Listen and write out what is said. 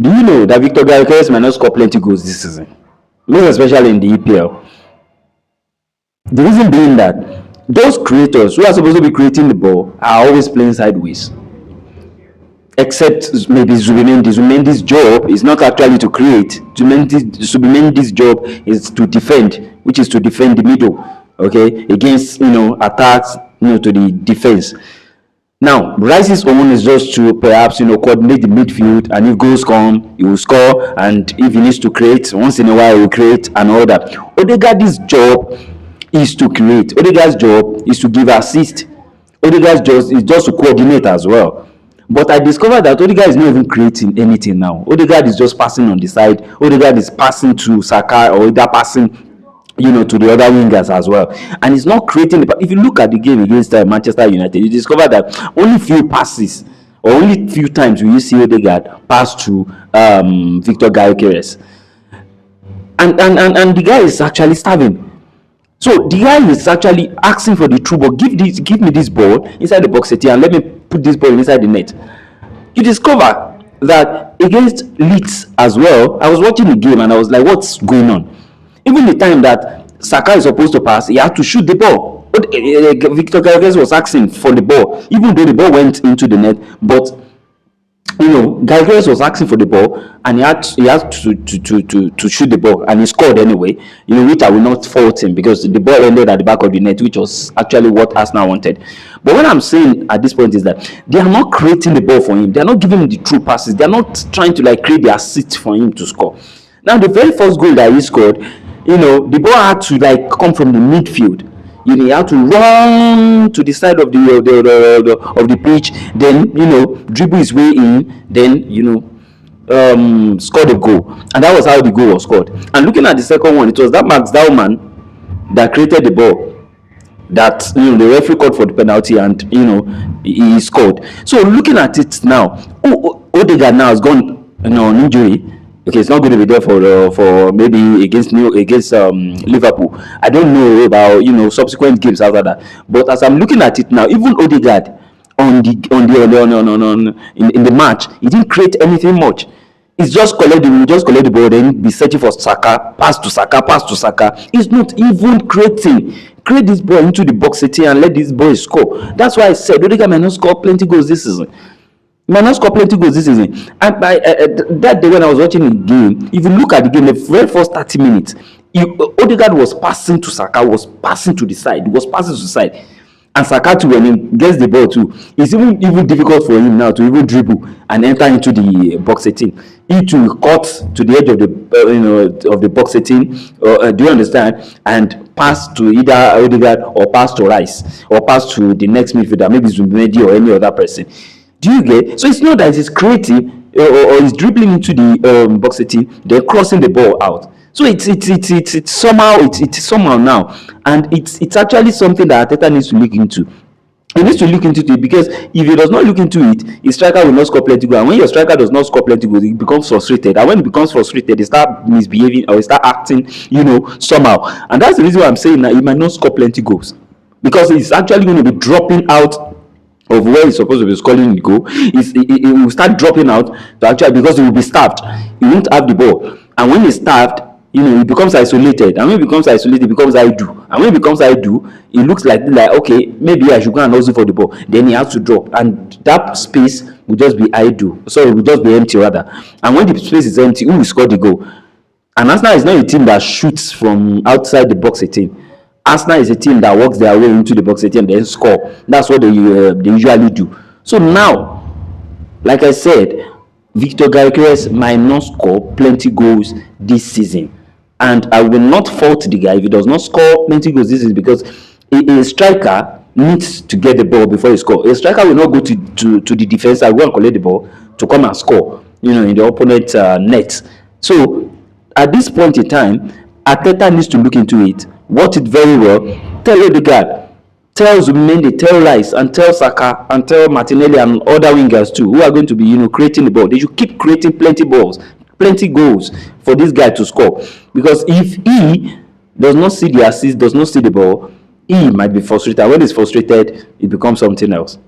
Do you know that Gyökeres might not score plenty goals this season? Most especially in the EPL. The reason being that those creators who are supposed to be creating the ball are always playing sideways. Except maybe Zubimendi. Zubimendi's job is not actually to create. Zubimendi's job is to defend, which is to defend the middle, okay, against attacks, to the defense. Now, Rice's own is just to perhaps coordinate the midfield, and if goals come, he will score, and if he needs to create once in a while, he will create and all that. Ødegaard's job is to create. Ødegaard's job is to give assist. Ødegaard's job is just to coordinate as well. But I discovered that Ødegaard is not even creating anything now. Ødegaard is just passing on the side. Ødegaard is passing to Saka, or either passing to the other wingers as well, and it's not creating if you look at the game against Manchester United, you discover that only few passes or only few times will you see Ødegaard pass to Gyökeres, and the guy is actually starving. So the guy is actually asking for the true ball. Give me this ball inside the box and let me put this ball inside the net. You discover that against Leeds as well, I was watching the game and I was like, what's going on? Even the time that Saka is supposed to pass, he had to shoot the ball. But Gyökeres was asking for the ball, even though the ball went into the net. But Gyökeres was asking for the ball, and he had to shoot the ball, and he scored anyway. Which I will not fault him, because the ball ended at the back of the net, which was actually what Arsenal wanted. But what I'm saying at this point is that they are not creating the ball for him. They are not giving him the true passes. They are not trying to create the assist for him to score. Now, the very first goal that he scored, the ball had to come from the midfield. He had to run to the side of the pitch, then dribble his way in, then score the goal, and that was how the goal was scored. And looking at the second one, it was that Max Daumann that created the ball, that the referee called for the penalty, and he scored. So looking at it now, Ødegaard now has gone on injury. Okay, it's not going to be there for maybe against Liverpool. I don't know about subsequent games after that. But as I'm looking at it now, even Ødegaard in the match, he didn't create anything much. It's just collect the ball, then be searching for Saka, pass to Saka. He's not even creating. Create this ball into the box and let this boy score. That's why I said Ødegaard might not score plenty goals this season. Man, not score plenty goals this season. And by that day when I was watching the game, if you look at the game, the very first 30 minutes, Ødegaard was passing to Saka, was passing to the side, and Saka too, when he gets the ball too, it's even difficult for him now to even dribble and enter into the box 18. He to cut to the edge of the of the box 18. Do you understand? And pass to either Ødegaard or pass to Rice or pass to the next midfielder, maybe Zubimendi or any other person. Do you get? So it's not that he's creative or he's dribbling into the box 18, they're crossing the ball out. So it's somehow now, and it's actually something that Arteta needs to look into. He needs to look into it, because if he does not look into it, his striker will not score plenty goals. And when your striker does not score plenty goals, he becomes frustrated. And when he becomes frustrated, he start misbehaving or he start acting, somehow. And that's the reason why I'm saying that he might not score plenty goals, because he's actually going to be dropping out of where he's supposed to be scoring the goal. He will start dropping out because he will be starved. He won't have the ball, and when he's starved, he becomes isolated. And when he becomes isolated, it becomes I do. And when it becomes I do, it looks like okay, maybe I should go and hustle for the ball. Then he has to drop, and that space will just be I do. So it will just be empty rather. And when the space is empty, who will score the goal? And Arsenal is not a team that shoots from outside the box 18. Arsenal is a team that works their way into the box 18 and then score. That's what they usually do. So now, like I said, Gyökeres might not score plenty goals this season. And I will not fault the guy if he does not score plenty goals this season, because a striker needs to get the ball before he scores. A striker will not go to the defense and go and collect the ball to come and score, in the opponent net. So at this point in time, Arteta needs to look into it, watch it very well, tell Ødegaard, tell Zubimendi, tell Rice, and tell Saka, and tell Martinelli and other wingers too, who are going to be, creating the ball. They should keep creating plenty goals for this guy to score. Because if he does not see the assist, does not see the ball, he might be frustrated. When he's frustrated, it becomes something else.